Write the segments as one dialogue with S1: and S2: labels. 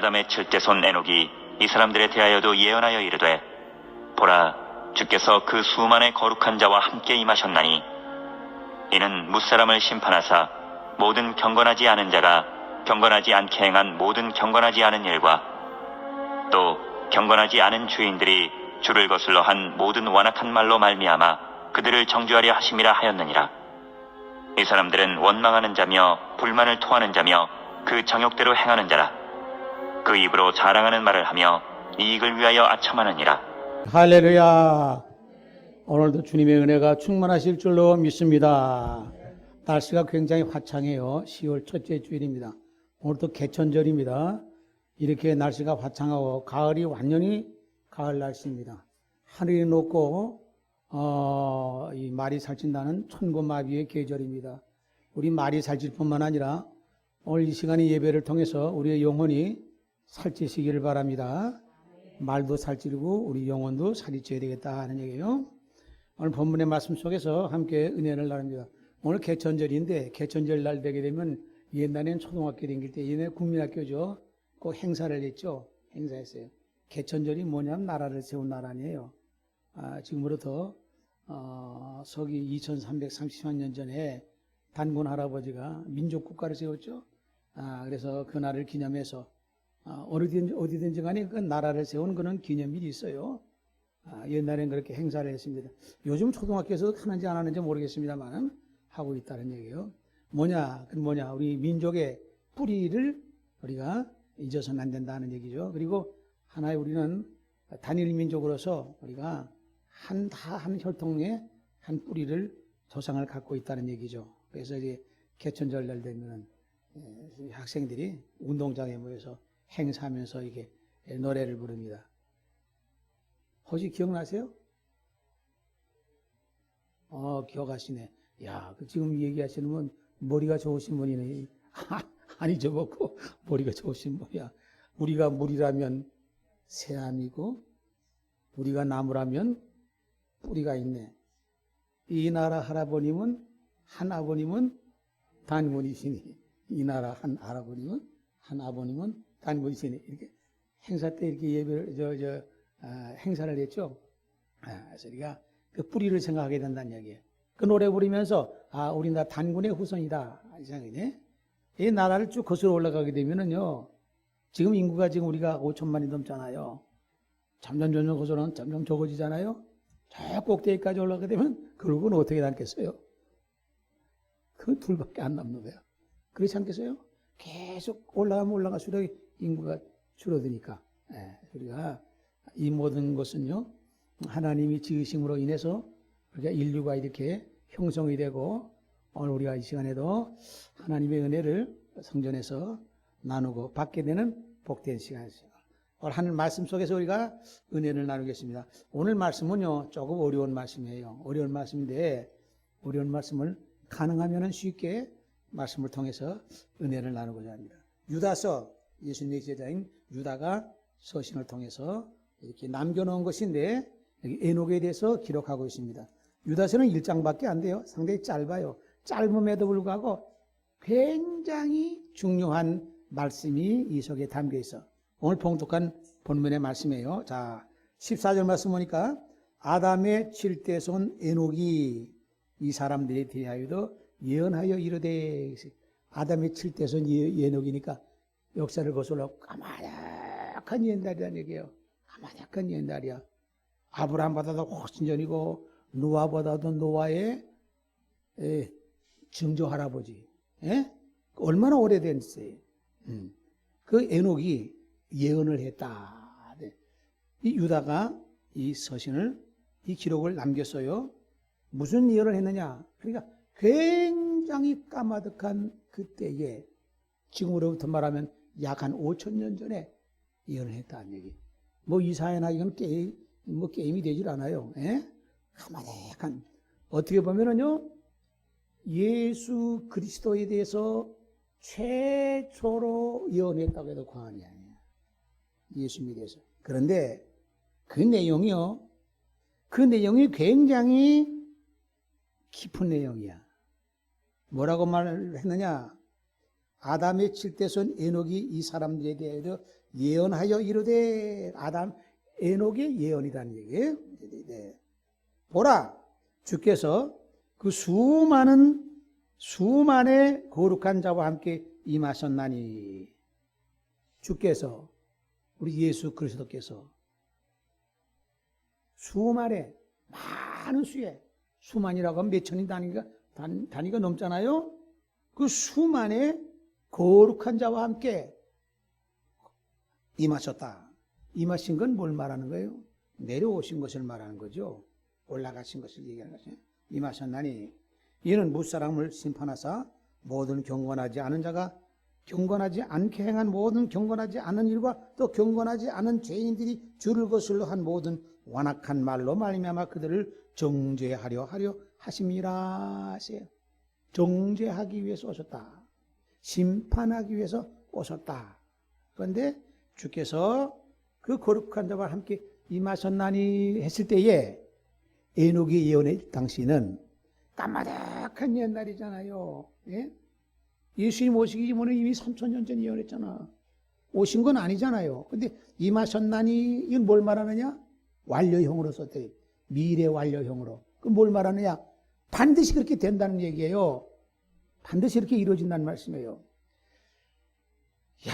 S1: 아담의 7대 손 에녹이 이 사람들에 대하여도 예언하여 이르되 보라 주께서 그 수만의 거룩한 자와 함께 임하셨나니 이는 무사람을 심판하사 모든 경건하지 않은 자가 경건하지 않게 행한 모든 경건하지 않은 일과 또 경건하지 않은 주인들이 주를 거슬러 한 모든 완악한 말로 말미암아 그들을 정죄하려 하심이라 하였느니라. 이 사람들은 원망하는 자며 불만을 토하는 자며 그 정욕대로 행하는 자라. 그 입으로 자랑하는 말을 하며 이익을 위하여 아첨하느니라.
S2: 할렐루야. 오늘도 주님의 은혜가 충만하실 줄로 믿습니다. 날씨가 굉장히 화창해요. 10월 첫째 주일입니다. 오늘도 개천절입니다. 이렇게 날씨가 화창하고 가을이 완전히 가을 날씨입니다. 하늘이 높고 이 말이 살찐다는 천고마비의 계절입니다. 우리 말이 살찔 뿐만 아니라 오늘 이 시간의 예배를 통해서 우리의 영혼이 살찌시기를 바랍니다. 말도 살찌고 우리 영혼도 살이 쪄야 되겠다 하는 얘기예요. 오늘 본문의 말씀 속에서 함께 은혜를 나눕니다. 오늘 개천절인데 개천절 날 되게 되면 옛날에는 초등학교 다닐 때 옛날에 국민학교죠. 꼭 행사를 했죠. 행사했어요. 개천절이 뭐냐면 나라를 세운 날 아니에요. 지금으로부터 서기 2330년 전에 단군 할아버지가 민족국가를 세웠죠. 그래서 그 날을 기념해서 어디든지 간에 그 나라를 세운 그런 기념일이 있어요. 옛날엔 그렇게 행사를 했습니다. 요즘 초등학교에서도 하는지 안 하는지 모르겠습니다만 하고 있다는 얘기예요. 뭐냐? 우리 민족의 뿌리를 우리가 잊어서는 안 된다는 얘기죠. 그리고 하나의 우리는 단일 민족으로서 우리가 한 혈통의 한 뿌리를 조상을 갖고 있다는 얘기죠. 그래서 이제 개천절 날 되면은 학생들이 운동장에 모여서 행사하면서 이게 노래를 부릅니다. 혹시 기억나세요? 기억하시네. 야, 지금 얘기하시는 분 머리가 좋으신 분이네. 아니 저먹고 머리가 좋으신 분이야. 우리가 물이라면 새암이고 우리가 나무라면 뿌리가 있네. 이 나라 할아버님은 한 아버님은 단군이시니 이 나라 한 할아버님은 한 아버님은 단군이시니 이렇게 행사 때 이렇게 예배를 행사를 했죠. 그래서 우리가 그 뿌리를 생각하게 된다는 이야기예요. 그 노래 부르면서 우리 나 단군의 후손이다 이 생각이네. 이 나라를 쭉 거슬러 올라가게 되면은요. 지금 인구가 지금 우리가 5천만이 넘잖아요. 점점 거슬러는 점점 적어지잖아요. 저 꼭대기까지 올라가게 되면 결국은 어떻게 남겠어요? 그 둘밖에 안 남는 거예요. 그렇지 않겠어요? 계속 올라가면 올라갈수록 인구가 줄어드니까. 우리가 이 모든 것은요, 하나님이 지으심으로 인해서 우리가 인류가 이렇게 형성이 되고, 오늘 우리가 이 시간에도 하나님의 은혜를 성전에서 나누고 받게 되는 복된 시간이죠. 오늘 하늘 말씀 속에서 우리가 은혜를 나누겠습니다. 오늘 말씀은요, 조금 어려운 말씀이에요. 어려운 말씀인데, 어려운 말씀을 가능하면 쉽게 말씀을 통해서 은혜를 나누고자 합니다. 유다서, 예수님의 제자인 유다가 서신을 통해서 이렇게 남겨놓은 것인데, 여기 에녹에 대해서 기록하고 있습니다. 유다서는 1장밖에 안 돼요. 상당히 짧아요. 짧음에도 불구하고 굉장히 중요한 말씀이 이 속에 담겨 있어. 오늘 봉독한 본문의 말씀이에요. 자, 14절 말씀 보니까 아담의 7대 손 에녹이 이 사람들에 대하여도 예언하여 이르되, 아담의 7대 손 에녹이니까 역사를 거슬러 까마득한 옛날이라는 얘기예요. 까마득한 옛날이야. 아브라함보다도 훨씬 전이고 노아보다도 노아의 증조 할아버지. 얼마나 오래됐어요. 그 에녹이 예언을 했다. 이 유다가 이 서신을, 이 기록을 남겼어요. 무슨 예언을 했느냐? 그러니까 굉장히 까마득한 그때에, 지금으로부터 말하면 약 한 5,000년 전에 예언을 했다는 얘기. 뭐 이사야나 이건 게임이 되질 않아요. 까마득한. 어떻게 보면은요, 예수 그리스도에 대해서 최초로 예언했다고 해도 과언이 아니에요. 예수님에 대해서. 그런데 그 내용이 굉장히 깊은 내용이야. 뭐라고 말을 했느냐? 아담의 7대 손 에녹이 이 사람들에 대해 예언하여 이르되 에녹의 예언이라는 얘기예요. 네. 보라, 주께서 그 수만의 거룩한 자와 함께 임하셨나니. 주께서, 우리 예수 그리스도께서 수만의 많은 수에, 수만이라고 하면 몇 천인 단위가 넘잖아요. 그 수만의 거룩한 자와 함께 임하셨다. 임하신 건 뭘 말하는 거예요? 내려오신 것을 말하는 거죠. 올라가신 것을 얘기하는 것이에요. 임하셨나니 이는 무사람을 심판하사 모든 경건하지 않은 자가 경건하지 않게 행한 모든 경건하지 않은 일과 또 경건하지 않은 죄인들이 주를 거슬러 한 모든 완악한 말로 말미암아 그들을 정죄하려 하심이라 하세요. 정죄하기 위해서 오셨다. 심판하기 위해서 오셨다. 그런데 주께서 그 거룩한 자와 함께 임하셨나니 했을 때에 에녹이 예언의 당시는 까마득한 옛날이잖아요. 예? 예수님 오시기 전에 이미 3000년 전 예언했잖아. 오신 건 아니잖아요. 근데 임하셨나니 이건 뭘 말하느냐? 완료형으로 썼대. 미래 완료형으로. 그럼 뭘 말하느냐? 반드시 그렇게 된다는 얘기예요. 반드시 이렇게 이루어진다는 말씀이에요. 야,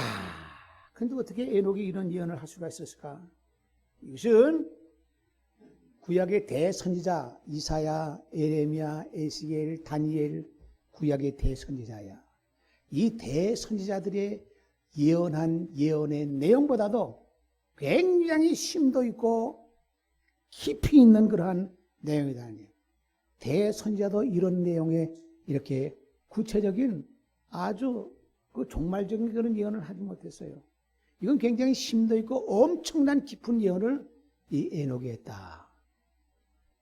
S2: 근데 어떻게 에녹이 이런 예언을 할 수가 있었을까? 이것은 구약의 대선지자 이사야, 에레미야, 에스겔, 다니엘 구약의 대선지자야. 이 대선지자들의 예언한 예언의 내용보다도 굉장히 심도 있고 깊이 있는 그러한 내용이다. 대선지자도 이런 내용에 이렇게 구체적인 아주 그 종말적인 그런 예언을 하지 못했어요. 이건 굉장히 심도 있고 엄청난 깊은 예언을 이 에녹이 했다.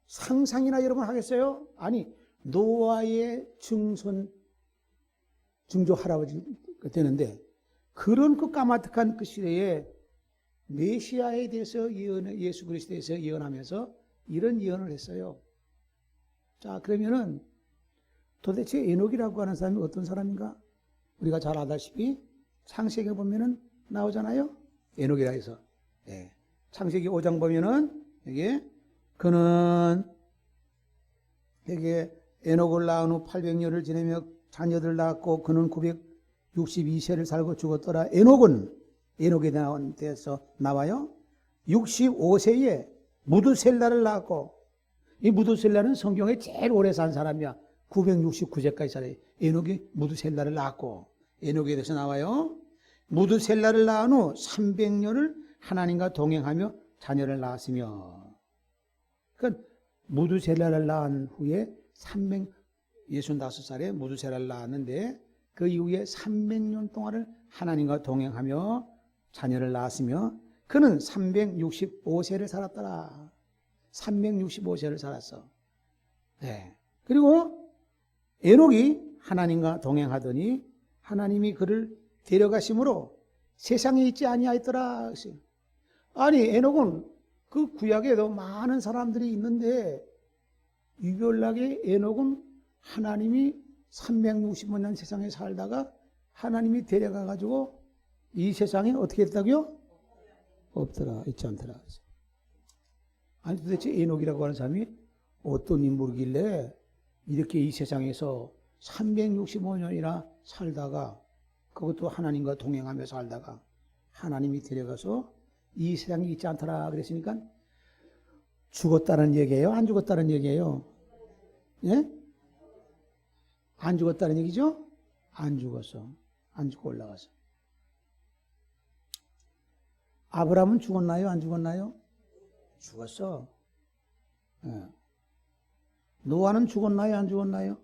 S2: 상상이나 여러분 하겠어요? 아니, 노아의 증조 할아버지가 되는데 그런 그 까마득한 그 시대에 메시아에 대해서 예수 그리스도에 대해서 예언하면서 이런 예언을 했어요. 자, 그러면은 도대체 에녹이라고 하는 사람이 어떤 사람인가? 우리가 잘 알다시피 창세기에 보면은 나오잖아요. 에녹이라 해서. 네. 창세기 5장 보면은 이게 그는 이게 에녹을 낳은 후 800년을 지내며 자녀들 낳았고 그는 962세를 살고 죽었더라. 에녹에 대해서 나와요. 65세에 무두셀라를 낳았고 이 무두셀라는 성경에 제일 오래 산 사람이야. 969세까지 살아요. 에녹이 무두셀라를 낳았고 에녹에 대해서 나와요. 무두셀라를 낳은 후 300년을 하나님과 동행하며 자녀를 낳았으며 그러니까 무두셀라를 낳은 후에 65살에 무두셀라를 낳았는데 그 이후에 300년 동안을 하나님과 동행하며 자녀를 낳았으며 그는 365세를 살았더라. 365세를 살았어. 네. 그리고 에녹이 하나님과 동행하더니 하나님이 그를 데려가심으로 세상에 있지 아니하였더라. 아니 에녹은 그 구약에도 많은 사람들이 있는데 유별나게 에녹은 하나님이 365년 세상에 살다가 하나님이 데려가 가지고 이 세상에 어떻게 했다고요? 없더라. 있지 않더라. 아니 도대체 에녹이라고 하는 사람이 어떤 인물이길래 이렇게 이 세상에서 365년이나 살다가 그것도 하나님과 동행하며 살다가 하나님이 데려가서 이 세상에 있지 않더라 그랬으니까 죽었다는 얘기예요? 안 죽었다는 얘기예요? 예? 안 죽었다는 얘기죠? 안 죽었어. 안 죽고 올라가서. 아브라함은 죽었나요? 안 죽었나요? 죽었어. 예. 노아는 죽었나요? 안 죽었나요?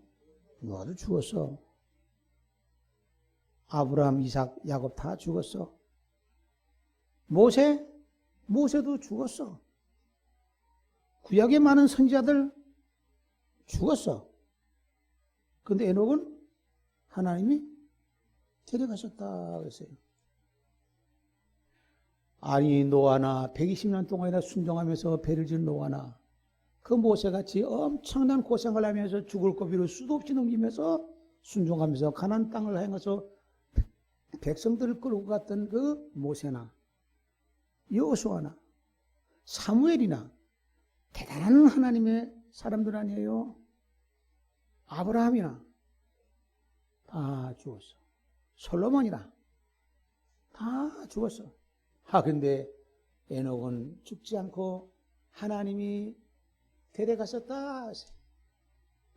S2: 노아도 죽었어. 아브라함, 이삭, 야곱 다 죽었어. 모세도 죽었어. 구약의 많은 선지자들 죽었어. 그런데 에녹은 하나님이 데려가셨다 그랬어요. 아니 노아나 120년 동안이나 순종하면서 배를 지은 노아나 그 모세같이 엄청난 고생을 하면서 죽을 고비를 수도 없이 넘기면서 순종하면서 가나안 땅을 향해서 백성들을 끌고 갔던 그 모세나 여호수아나 사무엘이나 대단한 하나님의 사람들 아니에요. 아브라함이나 다 죽었어. 솔로몬이나 다 죽었어. 근데 에녹은 죽지 않고 하나님이 데려가셨다.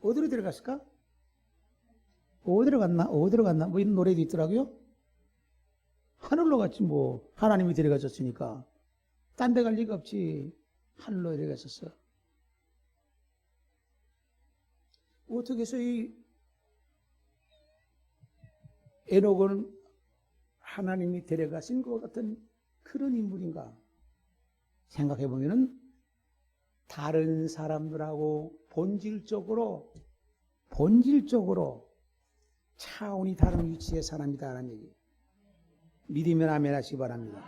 S2: 어디로 데려갔을까? 어디로 갔나? 뭐 이런 노래도 있더라고요. 하늘로 갔지 뭐. 하나님이 데려가셨으니까. 딴 데 갈 리가 없지. 하늘로 데려가셨어. 어떻게 해서 이 에녹은 하나님이 데려가신 것 같은 그런 인물인가? 생각해 보면은 다른 사람들하고 본질적으로 차원이 다른 위치의 사람이다라는 얘기. 믿으면 아멘 하시기 바랍니다.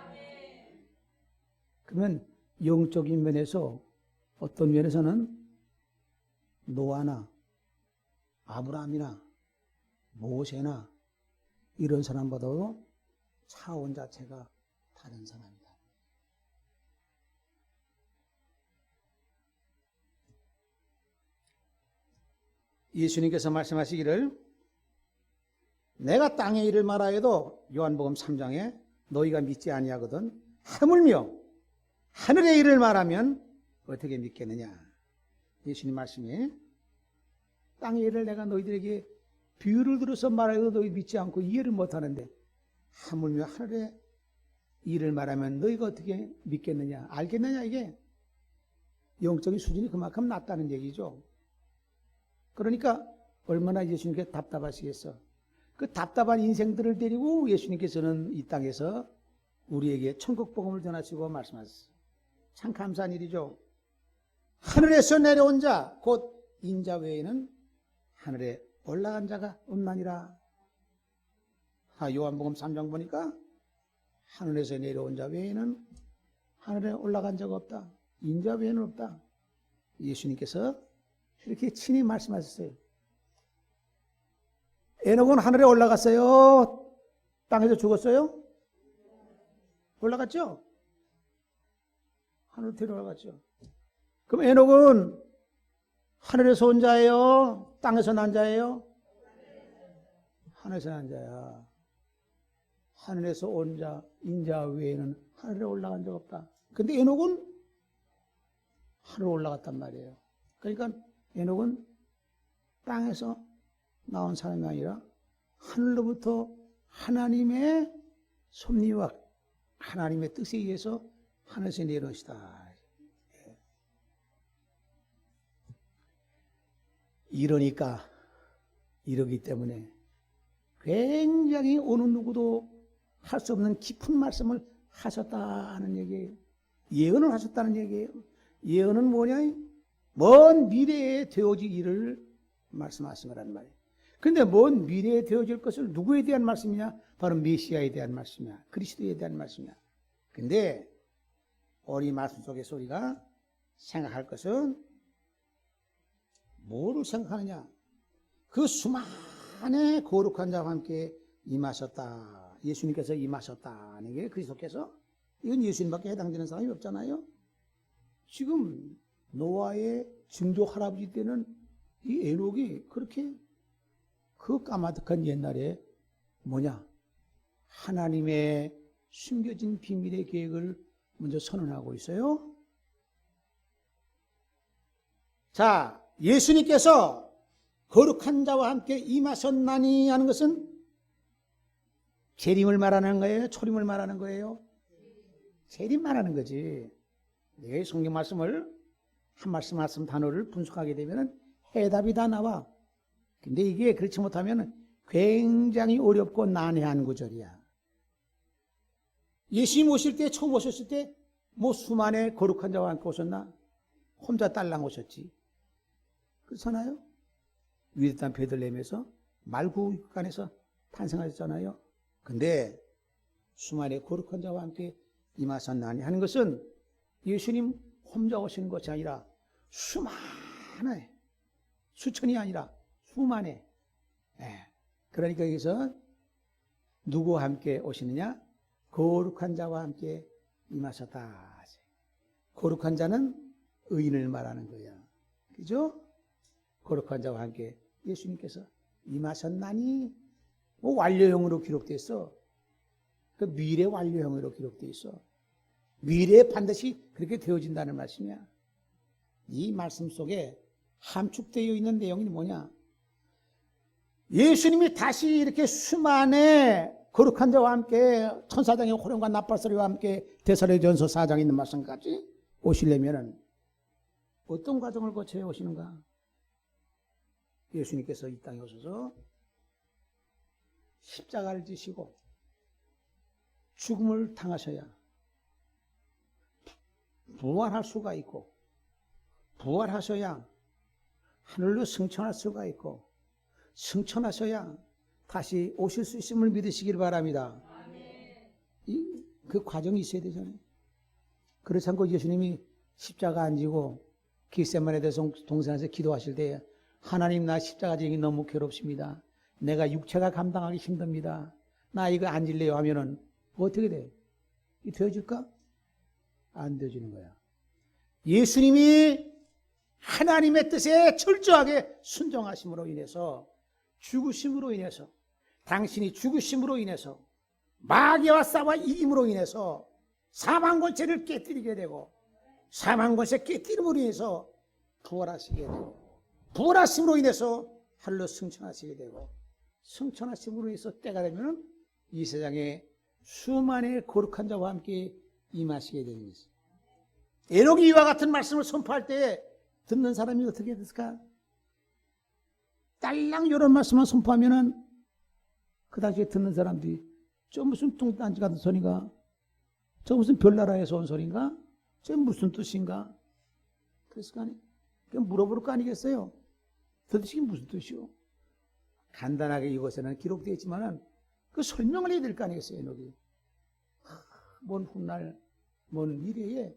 S2: 그러면 영적인 면에서 어떤 면에서는 노아나 아브라함이나 모세나 이런 사람보다도 차원 자체가 다른 사람이다. 예수님께서 말씀하시기를 내가 땅의 일을 말하여도 요한복음 3장에 너희가 믿지 아니하거든 하물며 하늘의 일을 말하면 어떻게 믿겠느냐. 예수님 말씀이 땅의 일을 내가 너희들에게 비유를 들어서 말해도 너희 믿지 않고 이해를 못하는데 하물며 하늘의 일을 말하면 너희가 어떻게 믿겠느냐. 알겠느냐. 이게 영적인 수준이 그만큼 낮다는 얘기죠. 그러니까 얼마나 예수님께 답답하시겠어. 그 답답한 인생들을 데리고 예수님께서는 이 땅에서 우리에게 천국 복음을 전하시고 말씀하셨어요. 참 감사한 일이죠. 하늘에서 내려온 자 곧 인자 외에는 하늘에 올라간 자가 없나니라. 요한복음 3장 보니까 하늘에서 내려온 자 외에는 하늘에 올라간 자가 없다. 인자 외에는 없다. 예수님께서 이렇게 친히 말씀하셨어요. 에녹은 하늘에 올라갔어요? 땅에서 죽었어요? 올라갔죠? 하늘로 데려올라갔죠. 그럼 에녹은 하늘에서 온 자예요? 땅에서 난 자예요? 하늘에서 난 자야. 하늘에서 온 자, 인자 외에는 하늘에 올라간 적 없다. 근데 에녹은 하늘로 올라갔단 말이에요. 그러니까 에녹은 땅에서 나온 사람이 아니라 하늘로부터 하나님의 섭리와 하나님의 뜻에 의해서 하늘에서 내려온 것이다. 이러기 때문에 굉장히 어느 누구도 할 수 없는 깊은 말씀을 하셨다는 얘기예요. 예언을 하셨다는 얘기예요. 예언은 뭐냐? 먼 미래에 되어질 일을 말씀하신 거란 말이에요. 근데 먼 미래에 되어질 것을 누구에 대한 말씀이냐? 바로 메시아에 대한 말씀이야. 그리스도에 대한 말씀이야. 근데 우리 말씀 속에서 우리가 생각할 것은 뭐를 생각하느냐? 그 수많은 거룩한 자와 함께 임하셨다. 예수님께서 임하셨다는 게 그리스도께서, 이건 예수님밖에 해당되는 사람이 없잖아요. 지금 노아의 증조 할아버지 때는 이 에녹이 그렇게 그 까마득한 옛날에 하나님의 숨겨진 비밀의 계획을 먼저 선언하고 있어요. 자, 예수님께서 거룩한 자와 함께 임하셨나니 하는 것은 재림을 말하는 거예요? 초림을 말하는 거예요? 재림 말하는 거지. 내가 성경 말씀을 한 말씀 단어를 분석하게 되면 해답이 다 나와. 근데 이게 그렇지 못하면 굉장히 어렵고 난해한 구절이야. 예수님 오실 때, 처음 오셨을 때 뭐 수많은 거룩한 자와 함께 오셨나? 혼자 딸랑 오셨지. 그렇잖아요? 위에 땅 베들레헴에서 말구간에서 탄생하셨잖아요. 근데 수많은 거룩한 자와 함께 임하셨나니 하는 것은 예수님 혼자 오시는 것이 아니라 수많은, 수천이 아니라 수많은, 그러니까 여기서 누구와 함께 오시느냐? 거룩한 자와 함께 임하셨다. 거룩한 자는 의인을 말하는 거야. 그죠? 거룩한 자와 함께 예수님께서 임하셨나니 뭐 완료형으로 기록되어 있어. 그 미래 완료형으로 기록되어 있어. 미래에 반드시 그렇게 되어진다는 말씀이야. 이 말씀 속에 함축되어 있는 내용이 뭐냐? 예수님이 다시 이렇게 수많은 거룩한 자와 함께 천사장의 호령과 나팔소리와 함께 데살로니가전서 4장에 있는 말씀까지 오시려면은 어떤 과정을 거쳐야 오시는가? 예수님께서 이 땅에 오셔서 십자가를 지시고 죽음을 당하셔야 부활할 수가 있고, 부활하셔야 하늘로 승천할 수가 있고, 승천하셔야 다시 오실 수 있음을 믿으시길 바랍니다. 그 과정이 있어야 되잖아요. 그렇지 않고 예수님이 십자가 안 지고 겟세마네 동산에서 기도하실 때 하나님, 나 십자가 지기 너무 괴롭습니다. 내가 육체가 감당하기 힘듭니다. 나 이거 안 질래요 하면은 어떻게 돼? 이 되어질까? 안 되어지는 거야. 예수님이 하나님의 뜻에 철저하게 순종하심으로 인해서, 죽으심으로 인해서, 당신이 죽으심으로 인해서, 마귀와 싸워 이김으로 인해서 사망 권세를 깨뜨리게 되고, 사망 권세 깨뜨림으로 인해서 부활하시게 되고, 부활하심으로 인해서 하늘로 승천하시게 되고, 승천하심으로 인해서 때가 되면 이 세상에 수많은 거룩한 자와 함께 임하시게 되는 것입니다. 에녹이 이와 같은 말씀을 선포할 때 듣는 사람이 어떻게 됐을까? 딸랑 이런 말씀만 선포하면은 그 당시에 듣는 사람들이 저 무슨 뚱딴지 같은 소리가, 저 무슨 별나라에서 온 소리인가? 저 무슨 뜻인가? 그랬을 거 아니에요? 그냥 물어볼 거 아니겠어요? 도대체 무슨 뜻이요? 간단하게 이것에는 기록되어 있지만은 그 설명을 해야 될 거 아니겠어요, 에녹이? 먼 훗날, 먼 미래에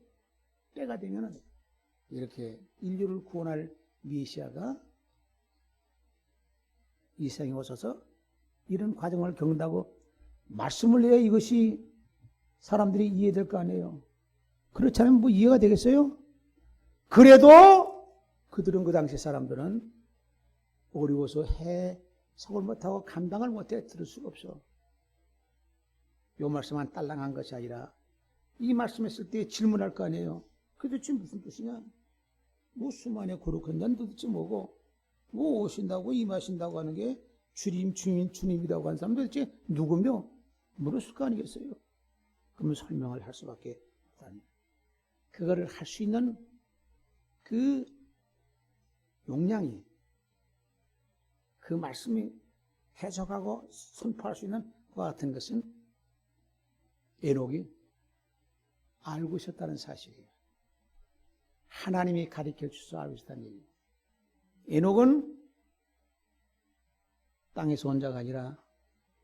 S2: 때가 되면은 이렇게 인류를 구원할 메시아가 이 세상에 오셔서 이런 과정을 겪는다고 말씀을 해야 이것이 사람들이 이해될 거 아니에요. 그렇지 않으면 뭐 이해가 되겠어요? 그래도 그들은, 그 당시 사람들은 어려워서 해석을 못하고 감당을 못해 들을 수가 없어. 이 말씀만 딸랑한 것이 아니라 이 말씀했을 때 질문할 거 아니에요. 그 도대체 무슨 뜻이냐? 뭐 수만의 거룩한 자는 도대체 뭐고, 뭐 오신다고 임하신다고 하는 게 주님, 주님, 주님이라고 하는 사람 도대체 누구며? 물었을 거 아니겠어요? 그러면 설명을 할 수밖에 없다니. 그거를 할 수 있는 그 용량이, 그 말씀이 해석하고 선포할 수 있는 그와 같은 것은 에녹이 알고 있었다는 사실이에요. 하나님이 가르쳐 주셔서 알고 있었다는 얘기예요. 에녹은 땅에서 온 자가 아니라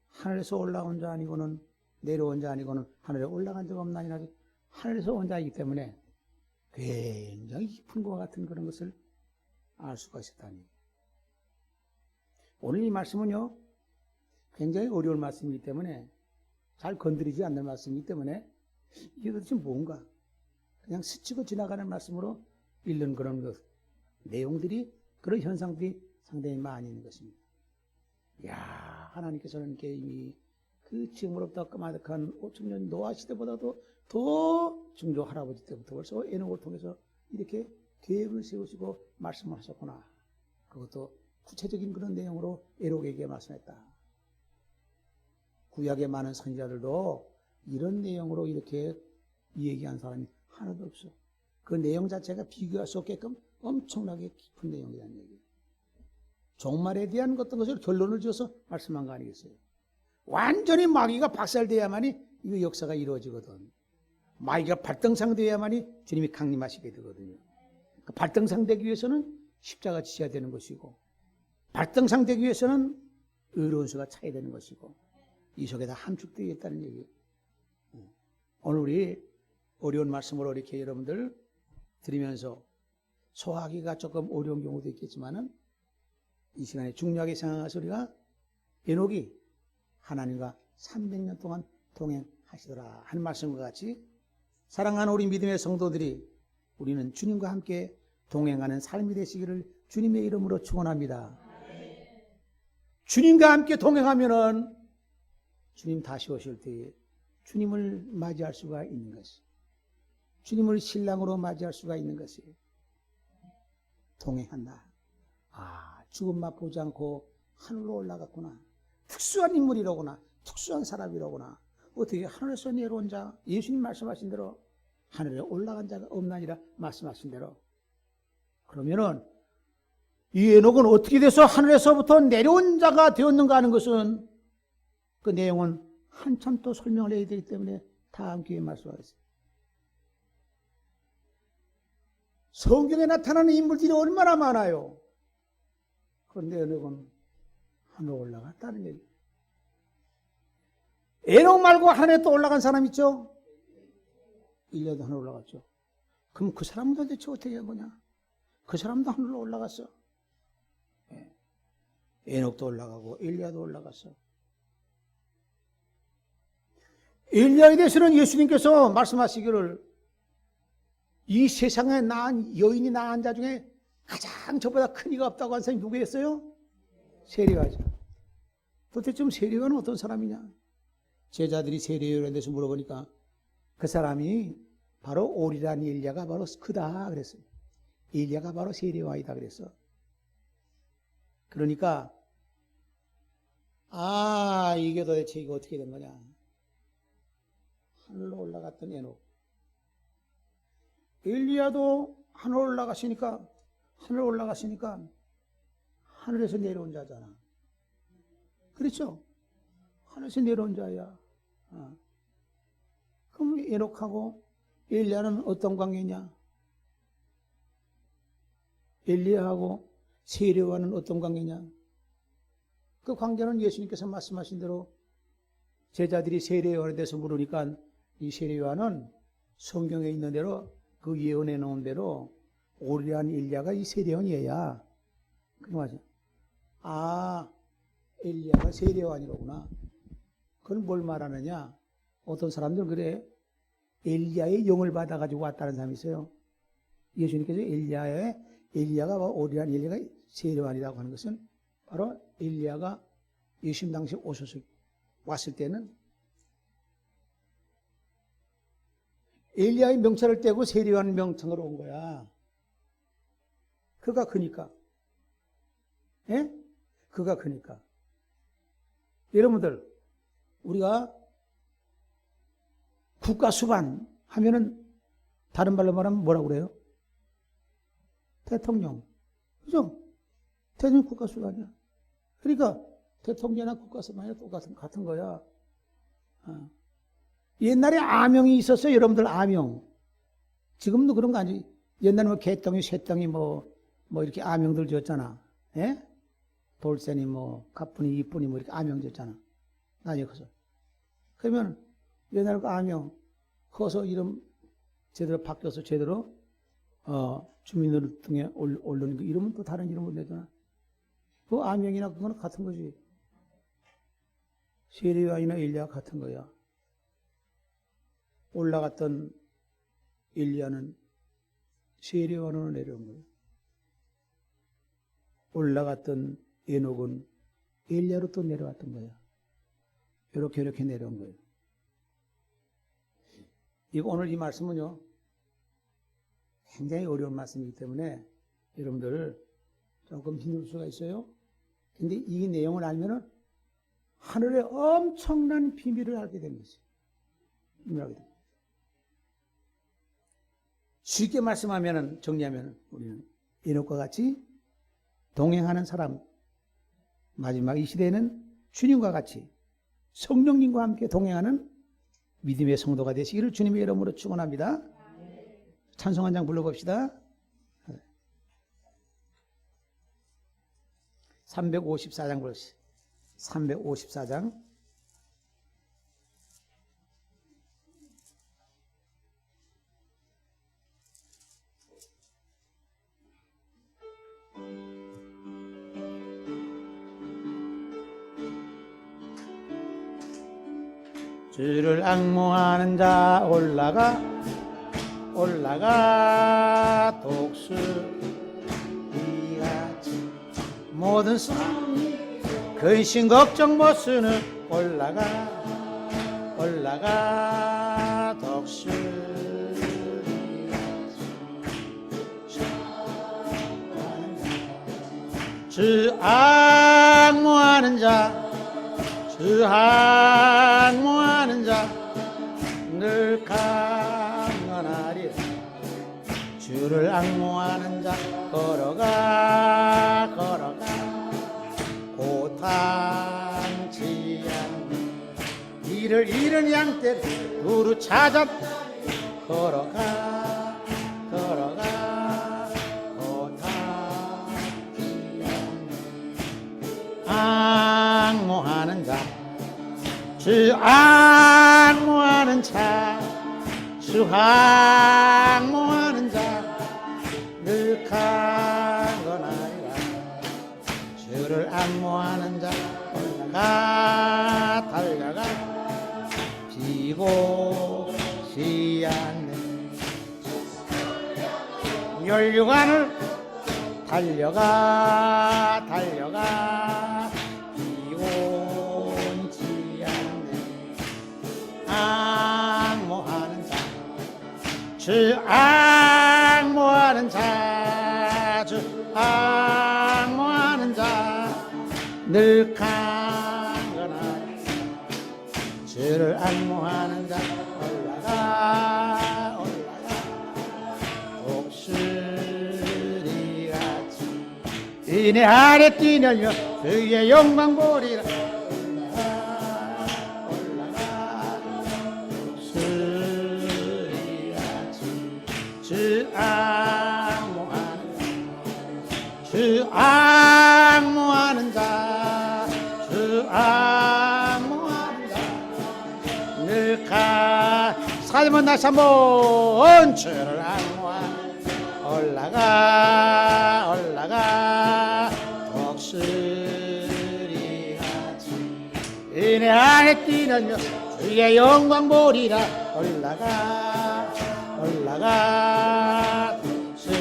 S2: 하늘에서 올라온 자 아니고는, 내려온 자 아니고는 하늘에 올라간 적 없나니라, 하늘에서 온 자이기 때문에 굉장히 깊은 것과 같은 그런 것을 알 수가 있었다니. 오늘 이 말씀은요, 굉장히 어려운 말씀이기 때문에, 잘 건드리지 않는 말씀이기 때문에 이게 도대체 뭔가 그냥 스치고 지나가는 말씀으로 읽는 그런 것, 내용들이, 그런 현상들이 상당히 많이 있는 것입니다. 야, 하나님께서는 이미 그 지금으로부터 까마득한 5,000년 노아 시대보다도 더 증조 할아버지 때부터 벌써 에녹을 통해서 이렇게 계획을 세우시고 말씀을 하셨구나. 그것도 구체적인 그런 내용으로 에녹에게 말씀했다. 구약의 많은 선지자들도 이런 내용으로 이렇게 얘기한 사람이 하나도 없어. 그 내용 자체가 비교할 수 없게끔 엄청나게 깊은 내용이라는 얘기예요. 종말에 대한 어떤 것을 결론을 지어서 말씀한 거 아니겠어요? 완전히 마귀가 박살돼야만이 이 역사가 이루어지거든. 마귀가 발등상돼야만이 주님이 강림하시게 되거든요. 그 발등상되기 위해서는 십자가 지셔야 되는 것이고, 발등상되기 위해서는 의로운 수가 차야 되는 것이고, 이 속에 다 함축되어 있다는 얘기예요. 오늘 우리 어려운 말씀으로 이렇게 여러분들 들으면서 소화하기가 조금 어려운 경우도 있겠지만은, 이 시간에 중요하게 생각해서 우리가 에녹이 하나님과 300년 동안 동행하시더라 하는 말씀과 같이 사랑하는 우리 믿음의 성도들이 우리는 주님과 함께 동행하는 삶이 되시기를 주님의 이름으로 축원합니다. 주님과 함께 동행하면은 주님 다시 오실 때에 주님을 맞이할 수가 있는 것이, 주님을 신랑으로 맞이할 수가 있는 것이 동행한다. 아, 죽음 맛보지 않고 하늘로 올라갔구나. 특수한 인물이로구나. 특수한 사람이로구나. 어떻게 하늘에서 내려온 자, 예수님 말씀하신 대로 하늘에 올라간 자가 없나니라 말씀하신 대로. 그러면은 이 에녹은 어떻게 돼서 하늘에서부터 내려온 자가 되었는가 하는 것은 그 내용은 한참 또 설명을 해야 되기 때문에 다음 기회에 말씀하겠습니다. 성경에 나타나는 인물들이 얼마나 많아요. 그런데 에녹은 하늘에 올라갔다는 얘기. 에녹 말고 하늘에 또 올라간 사람 있죠? 일야도 하늘에 올라갔죠. 그럼 그 사람은 도대체 어떻게 한 거냐? 그 사람도 하늘로 올라갔어. 에녹도 올라가고 일야도 올라갔어. 일야에 대해서는 예수님께서 말씀하시기를 이 세상에 낳은 여인이 낳은 자 중에 가장 저보다 큰 이가 없다고 한 사람이 누구였어요? 세리가죠. 도대체 좀 세리가는 어떤 사람이냐? 제자들이 세리가에 대해서 물어보니까 그 사람이 바로 오리란 일야가 바로 크다 그랬어요. 일야가 바로 세리와이다 그랬어. 그러니까 아, 이게 도대체 이거 어떻게 된 거냐? 하늘로 올라갔던 에녹. 엘리야도 하늘 올라갔으니까 하늘에서 내려온 자잖아. 그렇죠? 하늘에서 내려온 자야. 그럼 에녹하고 엘리야는 어떤 관계냐? 엘리야하고 세례와는 어떤 관계냐? 그 관계는 예수님께서 말씀하신 대로 제자들이 세례요한에 대해서 물으니까 이 세례요한은 성경에 있는 대로 그 예언해 놓은 대로 오리란 일야가 이 세례요한이야. 그 말이죠. 아, 엘리야가 세례요한이로구나. 그건 뭘 말하느냐? 어떤 사람들은 그래. 엘리야의 영을 받아가지고 왔다는 사람이 있어요. 예수님께서 엘리야가 오리란 엘리야가 세례요한이라고 하는 것은 바로 엘리야가 예수님 당시에 왔을 때는 엘리야의 명찰을 떼고 세례요한 명칭으로 온 거야. 그가 크니까. 예? 그가 크니까. 여러분들, 우리가 국가 수반 하면은 다른 말로 말하면 뭐라고 그래요? 대통령. 그죠? 대통령 국가 수반이야. 그러니까 대통령이나 국가 수반이나 똑같은 거야. 옛날에 아명이 있었어요. 여러분들 아명. 지금도 그런 거 아니지. 옛날에 뭐 개똥이, 쇠똥이 뭐 이렇게 아명들 지었잖아. 예? 돌쇠니 뭐 가뿐이, 이뿐이 뭐 이렇게 아명 지었잖아. 나중에 커서. 그러면 옛날에 그 아명 커서 이름 제대로 바뀌어서 제대로 주민등록 등에 올리는 그 이름은 또 다른 이름으로 내잖아. 그 아명이나 그거는 같은 거지. 세례요한이나 엘리야가 같은 거야. 올라갔던 엘리야는 세례요한으로 내려온 거예요. 올라갔던 에녹은 엘리야로 또 내려왔던 거야. 이렇게 내려온 거예요. 이거 오늘 이 말씀은요, 굉장히 어려운 말씀이기 때문에 여러분들 조금 힘들 수가 있어요. 근데 이 내용을 알면은 하늘의 엄청난 비밀을 알게 된 것이. 쉽게 말씀하면은, 정리하면은 우리는 에녹과 같이 동행하는 사람, 마지막 이 시대에는 주님과 같이 성령님과 함께 동행하는 믿음의 성도가 되시기를 주님의 이름으로 축원합니다. 찬송 한 장 불러봅시다. 354장 불러주세요. 354장. 주를 앙모하는 자 올라가 올라가 독수리같이 모든 근심 걱정 못쓰는 올라가 독수리같이 주 악무하는 자 늘 강건하리 주를 악무하는 자 걸어가 고탄치 않네 이를 잃은 양떼 두루 찾아 걸어가 고탄치 않네 악무하는 자 주 악무하는 자 주 악무하는 자 늘 강건하리라 주를 악무하는 자 올라가 달려가 비고시 않네 멸류관을 달려가 비곤치 않네 악무하는 자 주 악무하는 자 주 악무하는 자 늘 강건하리 주를 악무하는 자 올라가 독수리같이 이내 아래 뛰놀며 주의 영광 보리라 올라가 독수리같이 주 악무하는 자 늘 살면 다시 한번 주를 악무하는 올라가 독수리같이 이내 안에 뛰놀며 주의 영광 보리라 올라가 독수리같이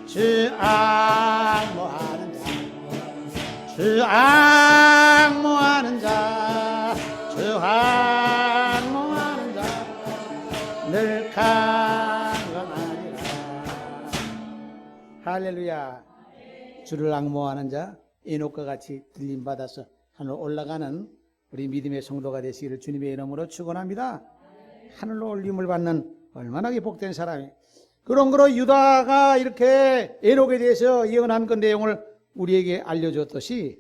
S2: 주 악무하는 자 늘 강건하리라 할렐루야 주를 악무하는 자 에녹과 같이 들림받아서 하늘로 올라가는 우리 믿음의 성도가 되시기를 주님의 이름으로 축원합니다. 하늘로 올림을 받는 얼마나 복된 사람이 그런 거로 유다가 이렇게 에녹에 대해서 예언한 그 내용을 우리에게 알려줬듯이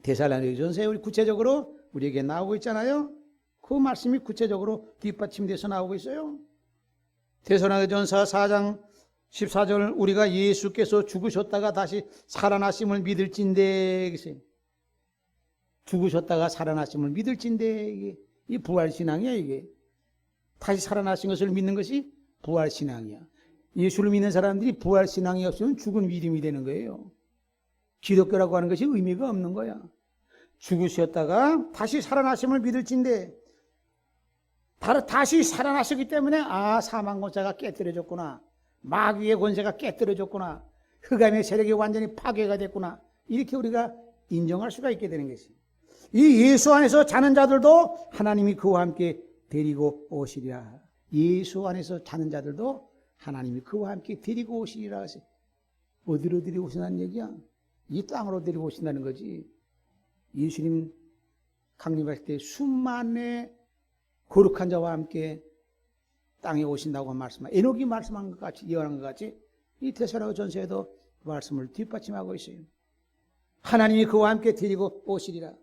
S2: 데살로니가전서에 우리 구체적으로 우리에게 나오고 있잖아요. 그 말씀이 구체적으로 뒷받침돼서 나오고 있어요. 데살로니가전서 4장 14절 우리가 예수께서 죽으셨다가 다시 살아나심을 믿을진대 죽으셨다가 살아나심을 믿을진대 이 부활신앙이야 이게. 다시 살아나신 것을 믿는 것이 부활신앙이야. 예수를 믿는 사람들이 부활신앙이 없으면 죽은 믿음이 되는 거예요. 기독교라고 하는 것이 의미가 없는 거야. 죽으셨다가 다시 살아나심을 믿을진대 다시 살아나셨기 때문에 사망 권세가 깨뜨려졌구나. 마귀의 권세가 깨뜨려졌구나. 흑암의 세력이 완전히 파괴가 됐구나. 이렇게 우리가 인정할 수가 있게 되는 것이. 이 예수 안에서 자는 자들도 하나님이 그와 함께 데리고 오시리라. 예수 안에서 자는 자들도 하나님이 그와 함께 데리고 오시리라. 어디로 데리고 오신다는 얘기야? 이 땅으로 데리고 오신다는 거지. 예수님 강림하실 때 수만의 거룩한 자와 함께 땅에 오신다고 말씀하고 에녹이 말씀한 것 같이 예언한 것 같이 이 데살로니가전서에도 그 말씀을 뒷받침하고 있어요. 하나님이 그와 함께 데리고 오시리라.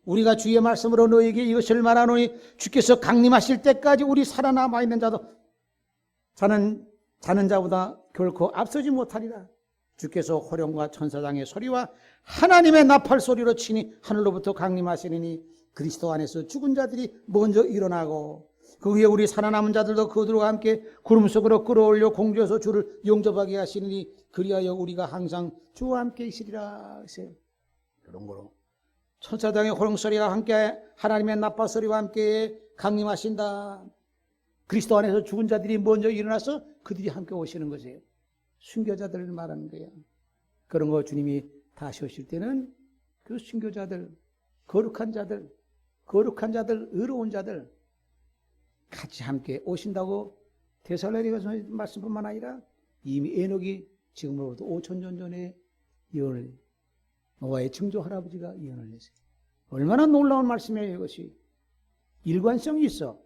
S2: 우리가 주의 말씀으로 너에게 이것을 말하노니 주께서 강림하실 때까지 우리 살아남아 있는 자도 자는 자보다 결코 앞서지 못하리라. 주께서 호령과 천사장의 소리와 하나님의 나팔 소리로 치니 하늘로부터 강림하시니 그리스도 안에서 죽은 자들이 먼저 일어나고 그 위에 우리 살아남은 자들도 그들과 함께 구름 속으로 끌어올려 공주에서 주를 영접하게 하시니 그리하여 우리가 항상 주와 함께 있으리라. 그런 거로 천사장의 호령 소리와 함께 하나님의 나팔 소리와 함께 강림하신다. 그리스도 안에서 죽은 자들이 먼저 일어나서 그들이 함께 오시는 것이에요. 순교자들을 말하는 거예요. 그런 거 주님이 다시 오실 때는 그 순교자들, 거룩한 자들, 의로운 자들 같이 함께 오신다고 데살로니가서 말씀뿐만 아니라 이미 에녹이 지금으로부터 5,000년 전에 예언을, 노아의 증조 할아버지가 예언을 했어요. 얼마나 놀라운 말씀이에요. 이것이 일관성이 있어.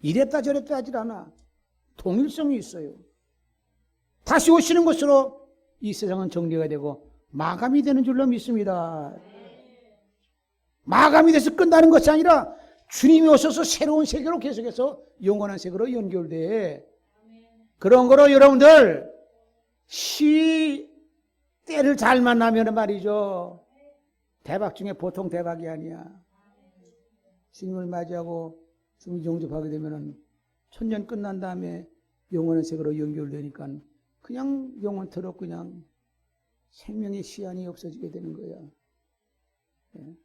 S2: 이랬다 저랬다 하질 않아. 동일성이 있어요. 다시 오시는 것으로 이 세상은 정리가 되고 마감이 되는 줄로 믿습니다. 마감이 돼서 끝나는 것이 아니라 주님이 오셔서 새로운 세계로 계속해서 영원한 세계로 연결돼. 그런 거로 여러분들 때를 잘 만나면 말이죠. 대박 중에 보통 대박이 아니야. 주님을 맞이하고 주님 영접하게 되면은 천년 끝난 다음에 영원한 세계로 연결되니까 그냥 영원토록 그냥 생명의 시한이 없어지게 되는 거야. 예.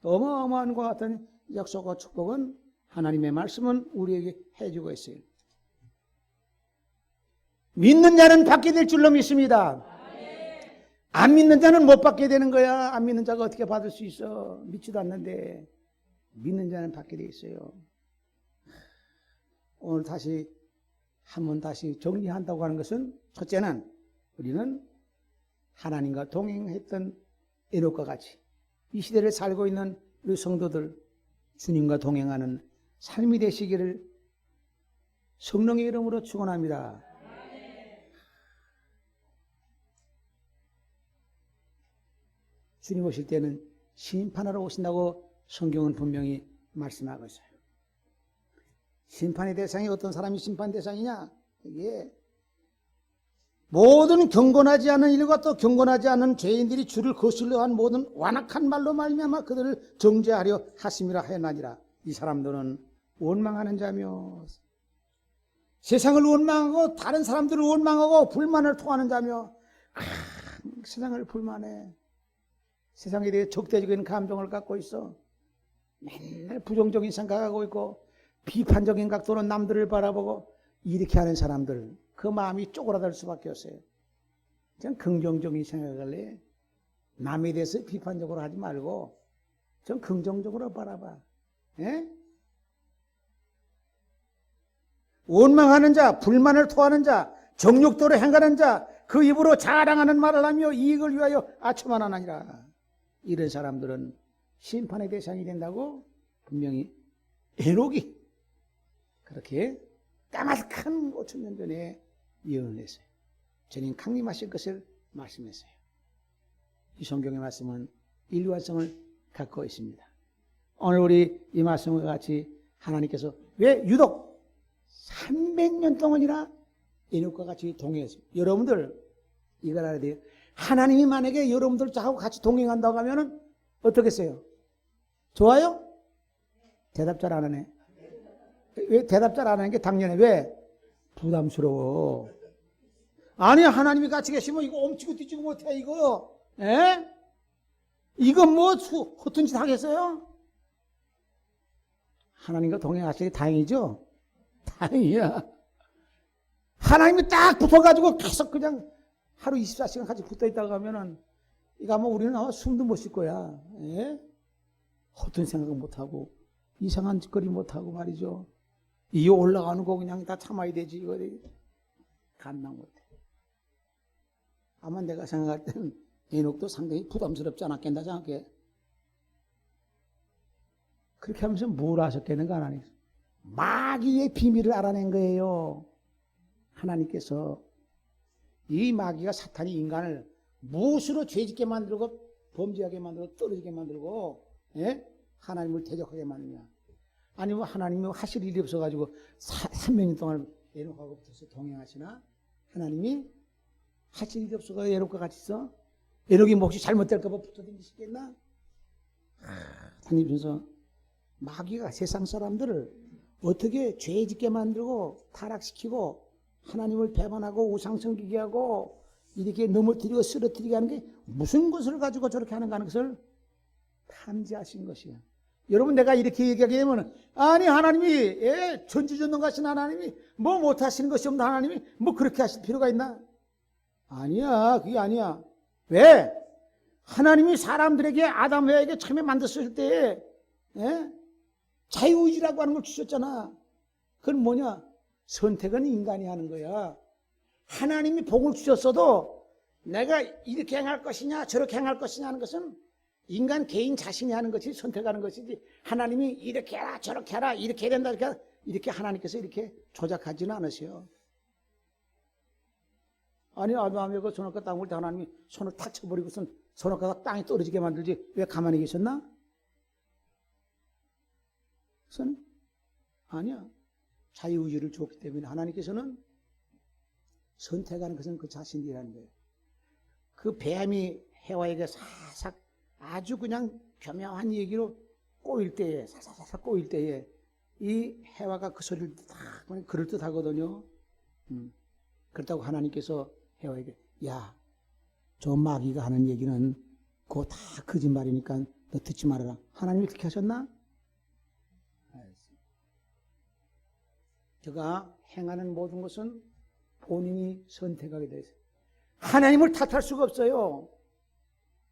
S2: 어마어마한 것 같은 약속과 축복은 하나님의 말씀은 우리에게 해주고 있어요. 믿는 자는 받게 될 줄로 믿습니다. 안 믿는 자는 못 받게 되는 거야. 안 믿는 자가 어떻게 받을 수 있어? 믿지도 않는데 믿는 자는 받게 돼 있어요. 오늘 한번 다시 정리한다고 하는 것은 첫째는 우리는 하나님과 동행했던 에녹과 같이 이 시대를 살고 있는 우리 성도들 주님과 동행하는 삶이 되시기를 성령의 이름으로 축원합니다. 주님 오실 때는 심판하러 오신다고 성경은 분명히 말씀하고 있어요. 심판의 대상이 어떤 사람이 심판 대상이냐? 이게 모든 경건하지 않은 일과 또 경건하지 않은 죄인들이 주를 거슬러 한 모든 완악한 말로 말미암아 그들을 정죄하려 하심이라 하였나니라. 이 사람들은 원망하는 자며 세상을 원망하고 다른 사람들을 원망하고 불만을 토하는 자며 세상을 불만해. 세상에 대해 적대적인 감정을 갖고 있어. 맨날 부정적인 생각하고 있고 비판적인 각도로 남들을 바라보고 이렇게 하는 사람들 그 마음이 쪼그라들 수밖에 없어요. 그냥 긍정적인 생각을 해. 남에 대해서 비판적으로 하지 말고 좀 긍정적으로 바라봐. 예? 원망하는 자, 불만을 토하는 자, 정욕도로 행하는 자, 그 입으로 자랑하는 말을 하며 이익을 위하여 아첨만 하나니라. 이런 사람들은 심판의 대상이 된다고 분명히 에녹이 그렇게 까마득한 5,000년 전에 예언을 했어요. 주님 강림하실 것을 말씀했어요. 이 성경의 말씀은 일관성을 갖고 있습니다. 오늘 우리 이 말씀과 같이 하나님께서 왜 유독 300년 동안이나 에녹과 같이 동행했어요. 여러분들 이걸 알아야 돼요. 하나님이 만약에 여러분들하고 같이 동행한다고 하면은 어떻겠어요? 좋아요? 대답 잘 안 하네. 왜 대답 잘 안 하는 게 당연해. 왜? 부담스러워. 아니 하나님이 같이 계시면 이거 옴치고 뒤지고 못해 이거. 에? 이거 뭐 허튼 짓 하겠어요? 하나님과 동행하시니 다행이죠? 다행이야. 하나님이 딱 붙어가지고 계속 그냥 하루 24시간 같이 붙어있다가 하면은 이거 아마 우리는 아마 숨도 못 쉴 거야. 예? 허튼 생각 못하고 이상한 짓거리 못하고 말이죠. 이 올라가는 거 그냥 다 참아야 되지. 이거 감당 못해. 아마 내가 생각할 때는 에녹도 상당히 부담스럽지 않았겠나 생각해. 그렇게 하면서 뭘 하셨겠는가 하나님. 마귀의 비밀을 알아낸 거예요. 하나님께서 이 마귀가 사탄이 인간을 무엇으로 죄짓게 만들고 범죄하게 만들고 떨어지게 만들고 예? 하나님을 대적하게 만드냐. 아니면 하나님이 하실 일이 없어가지고 300년 동안 에녹하고 붙어서 동행하시나? 하나님이 하실 일이 없어가지고 에녹과 같이 있어? 에녹이 뭐 혹시 잘못될까봐 붙어다니시겠나? 하나님께서 마귀가 세상 사람들을 어떻게 죄짓게 만들고 타락시키고 하나님을 배반하고 우상숭배하게 하고 이렇게 넘어뜨리고 쓰러뜨리게 하는 게 무슨 것을 가지고 저렇게 하는가 하는 것을 탐지하신 것이야. 여러분 내가 이렇게 얘기하게 되면 아니 하나님이 전지전능하신 하나님이 뭐 못하시는 것이 없는 하나님이 뭐 그렇게 하실 필요가 있나? 아니야. 그게 아니야. 왜? 하나님이 사람들에게 아담에게 처음에 만들었을 때 자유의지라고 하는 걸 주셨잖아. 그건 뭐냐? 선택은 인간이 하는 거야. 하나님이 복을 주셨어도 내가 이렇게 행할 것이냐 저렇게 행할 것이냐 하는 것은 인간 개인 자신이 하는 것이 선택하는 것이지 하나님이 이렇게 해라 저렇게 해라 이렇게 해야 된다 이렇게 하나님께서 이렇게 조작하지는 않으세요. 아니 아담의 그 선악과 땅을 때 하나님이 손을 탁 쳐버리고선 선악과가 땅에 떨어지게 만들지 왜 가만히 계셨나? 그것은 아니야. 자유의지를 주었기 때문에 하나님께서는 선택하는 것은 그 자신이라는 거예요. 그 뱀이 해와에게 사삭 아주 그냥 교묘한 얘기로 꼬일 때에 사사사사 꼬일 때에 이 해와가 그 소리를 딱 그럴듯하거든요. 그렇다고 하나님께서 해와에게 야, 저 마귀가 하는 얘기는 그거 다 거짓말이니까 너 듣지 말아라. 하나님이 그렇게 하셨나? 그가 행하는 모든 것은 본인이 선택하게 돼 있어요. 하나님을 탓할 수가 없어요.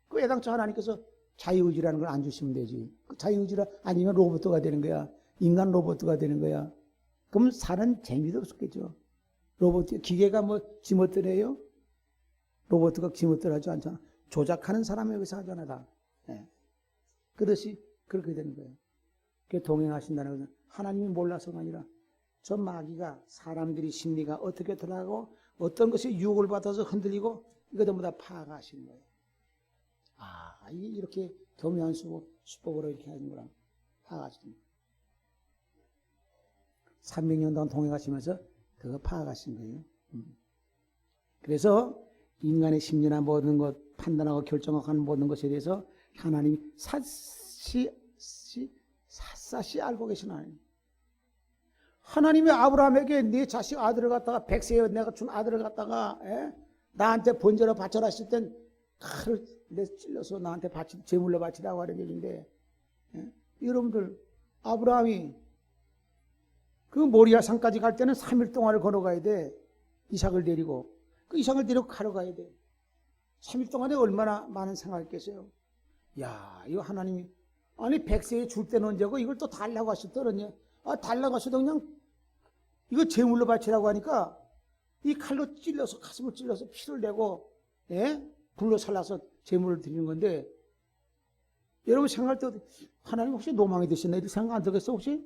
S2: 그 애당초 하나님께서 자유의지라는 걸 안 주시면 되지. 그 자유의지라 아니면 로봇가 되는 거야. 인간 로봇가 되는 거야. 그럼 사는 재미도 없었겠죠. 로봇, 기계가 뭐 지멋대로 해요? 로봇가 지멋대로 하지 않잖아. 조작하는 사람이 여기서 하잖아, 다. 그렇지, 그렇게 되는 거예요. 그게 동행하신다는 것은 하나님이 몰라서가 아니라 저 마귀가 사람들이 심리가 어떻게 들어가고 어떤 것이 유혹을 받아서 흔들리고 이거 전부 다 파악하시는 거예요. 아, 이렇게 교묘한 수법으로 이렇게 하는 거랑 파악하시는 거예요. 300년 동안 동행하시면서 그거 파악하신 거예요. 그래서 인간의 심리나 모든 것 판단하고 결정하는 모든 것에 대해서 하나님이 샅샅이 알고 계신 하나님. 하나님이 아브라함에게 네 자식 아들을 갖다가 백세에 내가 준 아들을 갖다가 나한테 번제로 바쳐라 했을 땐 칼을 내 찔러서 나한테 제물로 바치라고 하는 얘기인데 여러분들 아브라함이 그 모리아 산까지 갈 때는 3일 동안을 걸어가야 돼. 이삭을 데리고 그 이삭을 데리고 가러 가야 돼. 3일 동안에 얼마나 많은 생각했겠어요. 야, 이거 하나님이 아니 백세에 줄 때는 언제고 이걸 또 달라고 하셨더랬냐. 아, 달라고 하셔도 그냥 이거 제물로 바치라고 하니까 이 칼로 찔러서 가슴을 찔러서 피를 내고 불로 살라서 제물을 드리는 건데 여러분 생각할 때 하나님 혹시 노망이 되셨나 이렇게 생각 안 들겠어 혹시?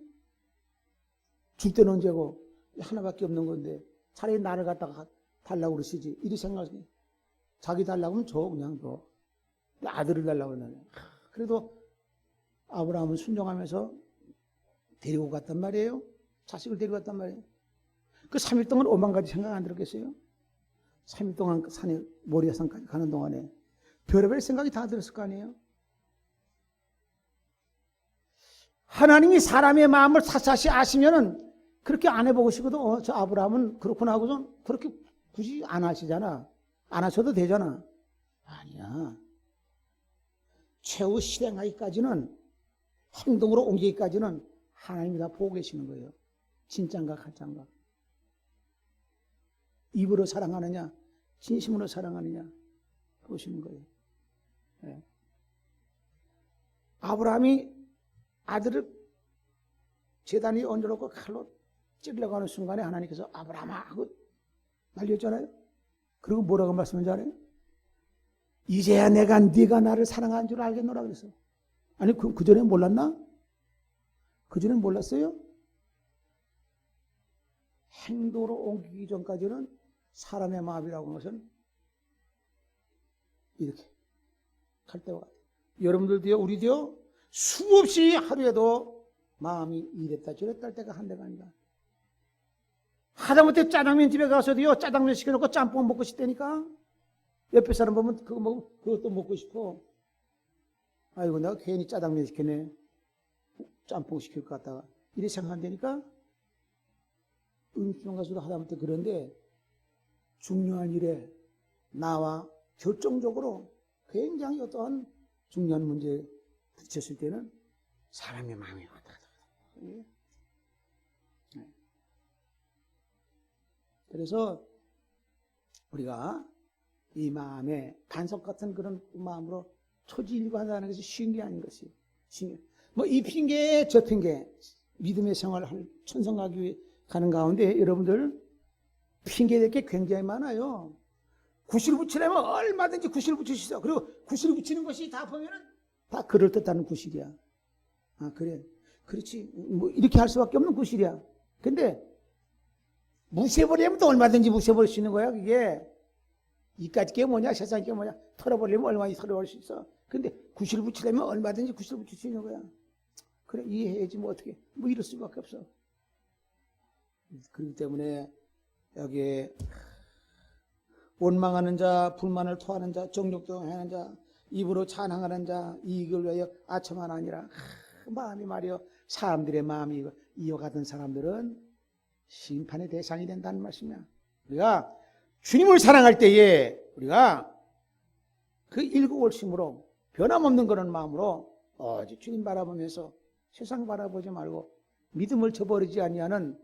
S2: 줄 때는 언제고 하나밖에 없는 건데 차라리 나를 갖다가 달라고 그러시지 이리 생각해. 자기 달라고 하면 줘 그냥 줘. 아들을 달라고 하네. 그래도 아브라함은 순종하면서 데리고 갔단 말이에요. 자식을 데리고 갔단 말이에요. 그 3일 동안 5만 가지 생각 안 들었겠어요? 3일 동안 산에 모리아산까지 가는 동안에 별의별 생각이 다 들었을 거 아니에요? 하나님이 사람의 마음을 샅샅이 아시면은 그렇게 안 해보고 싶어도 저 아브라함은 그렇구나 하고서 그렇게 굳이 안 하시잖아. 안 하셔도 되잖아. 아니야. 최후 실행하기까지는 행동으로 옮기기까지는 하나님이 다 보고 계시는 거예요. 진짠가 가짠가. 입으로 사랑하느냐 진심으로 사랑하느냐 보시는 거예요. 아브라함이 아들을 제단에 얹어놓고 칼로 찌르려고 하는 순간에 하나님께서 아브라함아 하고 날렸잖아요. 그리고 뭐라고 말씀한 줄 알아요? 이제야 내가 네가 나를 사랑하는 줄 알겠노라 그랬어. 아니 그 전에 몰랐나? 그 전에 몰랐어요? 행동으로 옮기기 전까지는 사람의 마음이라고 하는 것은 이렇게 갈 때와 같아요. 여러분들도요, 우리도요, 수없이 하루에도 마음이 이랬다 저랬다 할 때가 한대가 아니라. 하다못해 짜장면 집에 가서도요, 짜장면 시켜놓고 짬뽕 먹고 싶다니까? 옆에 사람 보면 그거 먹고, 그것도 먹고 싶어. 아이고, 내가 괜히 짜장면 시켰네. 짬뽕 시킬 것 같다가. 이렇게 생각한다니까? 음식점 가서도 하다못해 그런데 중요한 일에 나와 결정적으로 굉장히 어떠한 중요한 문제에 부딪혔을 때는 사람의 마음이 왔다 갔다. 예? 네. 그래서 우리가 이 마음에 반석 같은 그런 마음으로 초지일관하는 것이 쉬운 게 아닌 것이. 뭐 이 핑계 저 핑계 믿음의 생활을 할 천성하기 위해 가는 가운데 여러분들 핑계될 게 굉장히 많아요. 구실 붙이려면 얼마든지 구실 붙일 수 있어. 그리고 구실 붙이는 것이 다 보면은 다 그럴듯한 구실이야. 아 그래, 그렇지. 뭐 이렇게 할 수밖에 없는 구실이야. 근데 무시해버리면 또 얼마든지 무시해버릴 수 있는 거야. 그게 이까짓 게 뭐냐, 세상 게 뭐냐. 털어버리면 얼마든지 털어버릴 수 있어. 근데 구실 붙이려면 얼마든지 구실 붙일 수 있는 거야. 그래, 이해해야지 뭐 어떻게. 뭐 이럴 수밖에 없어. 그렇기 때문에 여기에 원망하는 자, 불만을 토하는 자, 정욕도 하는 자, 입으로 찬양하는 자, 이익을 위하여 아첨만 아니라 마음이 말이여. 사람들의 마음이 이어가던 사람들은 심판의 대상이 된다는 말씀이야. 우리가 주님을 사랑할 때에 우리가 그 일구월심으로 변함없는 그런 마음으로 오직 주님 바라보면서 세상 바라보지 말고 믿음을 저버리지 아니하는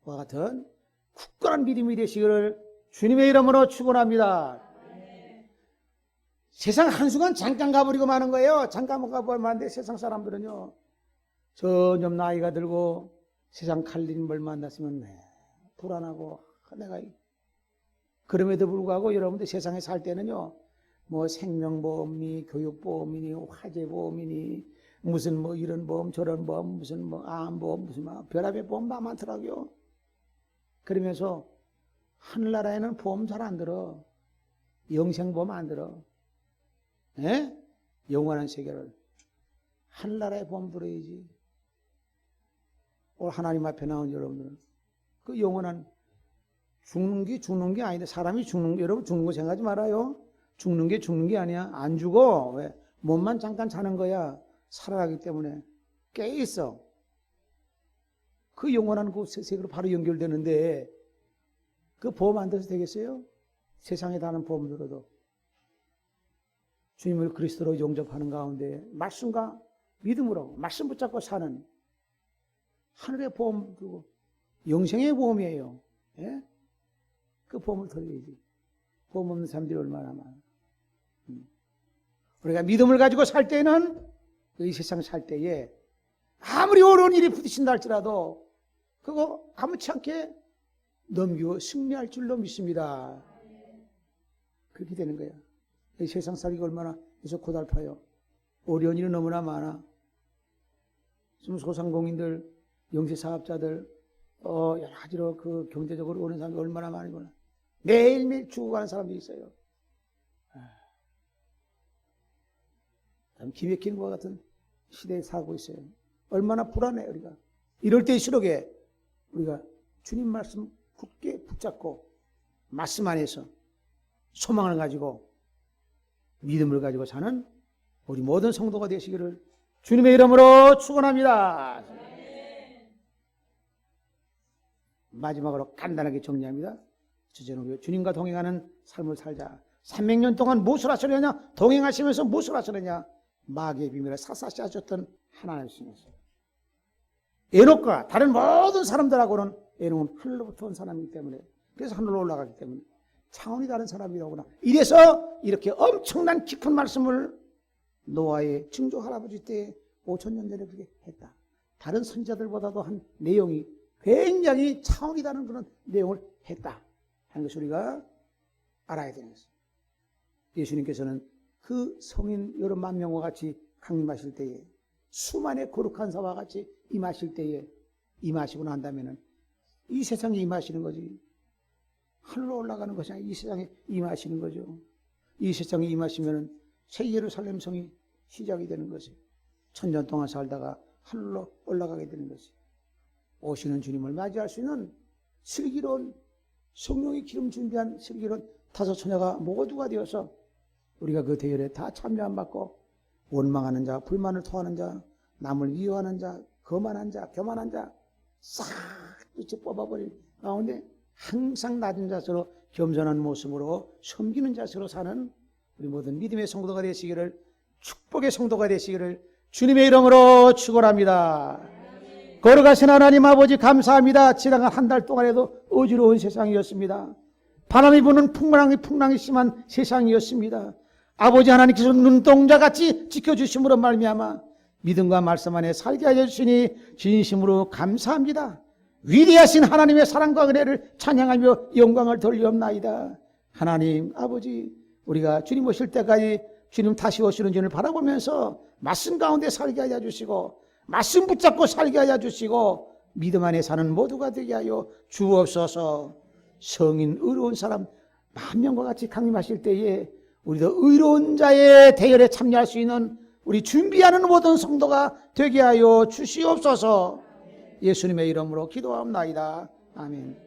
S2: 와 같은 굳건한 믿음이 되시기를 주님의 이름으로 축원합니다. 세상 한순간 잠깐 가버리고 마는 거예요. 잠깐 가버리면 마는데 세상 사람들은요 점점 나이가 들고 세상 칼림을 만났으면 불안하고 내가 그럼에도 불구하고 여러분들 세상에 살 때는요 뭐 생명보험이니 교육보험이니 화재보험이니 무슨 뭐 이런 보험 저런 보험 무슨 뭐 암보험 무슨 뭐 별의별 보험 다 많더라고요. 그러면서 하늘나라에는 보험 잘 안 들어. 영생보험 안 들어. 예? 영원한 세계를 하늘나라에 보험 들어야지. 오늘 하나님 앞에 나온 여러분들은 그 영원한 죽는 게 아닌데 사람이 죽는 게 여러분 죽는 거 생각하지 말아요. 죽는 게 아니야. 안 죽어. 왜? 몸만 잠깐 자는 거야. 살아가기 때문에 깨 있어. 그 영원한 그 세계로 바로 연결되는데 그 보험 안 들어서 되겠어요? 세상에 다는 보험 들어도 주님을 그리스도로 영접하는 가운데 말씀과 믿음으로 말씀 붙잡고 사는 하늘의 보험 들고 영생의 보험이에요. 예? 그 보험을 들어야지. 보험 없는 사람들이 얼마나 많아. 우리가 믿음을 가지고 살 때는 이 세상 살 때에 아무리 어려운 일이 부딪힌다 할지라도 그거 아무렇지 않게 넘기고 승리할 줄로 믿습니다. 그렇게 되는 거야. 이 세상 살기가 얼마나 계속 고달파요. 어려운 일이 너무나 많아. 좀 소상공인들, 영세사업자들, 여러 가지로 그 경제적으로 오는 사람이 얼마나 많이구나. 매일매일 죽어가는 사람들이 있어요. 참 기맥히는 것 같은 시대에 살고 있어요. 얼마나 불안해 우리가. 이럴 때일수록에 우리가 주님 말씀 굳게 붙잡고 말씀 안에서 소망을 가지고 믿음을 가지고 사는 우리 모든 성도가 되시기를 주님의 이름으로 축원합니다. 마지막으로 간단하게 정리합니다. 주제는 주님과 동행하는 삶을 살자. 300년 동안 무엇을 하시느냐? 동행하시면서 무엇을 하시느냐? 마귀의 비밀을 사사시 하셨던 하나님이시면서 에녹과 다른 모든 사람들하고는 에녹은 하늘로부터 온 사람이기 때문에 그래서 하늘로 올라가기 때문에 차원이 다른 사람이라구나. 이래서 이렇게 엄청난 깊은 말씀을 노아의 증조 할아버지 때 5,000년 전에 그렇게 했다. 다른 선지자들보다도 한 내용이 굉장히 차원이 다른 그런 내용을 했다 하는 것을 우리가 알아야 되는 것입니다. 예수님께서는 그 성인 여러 만 명과 같이 강림하실 때에 수만의 거룩한 사와 같이 임하실 때에 임하시고 난다면은 이 세상에 임하시는 거지. 하늘로 올라가는 것이 아니라 이 세상에 임하시는 거죠. 이 세상에 임하시면은 새 예루살렘 성이 시작이 되는 것이 1000년 동안 살다가 하늘로 올라가게 되는 것이 오시는 주님을 맞이할 수 있는 슬기로운 성령의 기름 준비한 슬기로운 다섯 처녀가 모두가 되어서 우리가 그 대열에 다 참여 안 받고 원망하는 자, 불만을 토하는 자, 남을 미워하는 자, 거만한 자, 교만한 자 싹 이렇게 뽑아버린 가운데 항상 낮은 자세로 겸손한 모습으로 섬기는 자세로 사는 우리 모든 믿음의 성도가 되시기를 축복의 성도가 되시기를 주님의 이름으로 축원합니다. 걸어가신 하나님 아버지 감사합니다. 지나간 한 달 동안에도 어지러운 세상이었습니다. 바람이 부는 풍랑이 심한 세상이었습니다. 아버지 하나님께서 눈동자같이 지켜주심으로 말미암아 믿음과 말씀 안에 살게 하여 주시니 진심으로 감사합니다. 위대하신 하나님의 사랑과 은혜를 찬양하며 영광을 돌리옵나이다. 하나님 아버지, 우리가 주님 오실 때까지 주님 다시 오시는 주님을 바라보면서 말씀 가운데 살게 하여 주시고 말씀 붙잡고 살게 하여 주시고 믿음 안에 사는 모두가 되게 하여 주옵소서. 성인 의로운 사람 10,000명과 같이 강림하실 때에 우리도 의로운 자의 대열에 참여할 수 있는 우리 준비하는 모든 성도가 되게 하여 주시옵소서. 예수님의 이름으로 기도합니다. 아멘.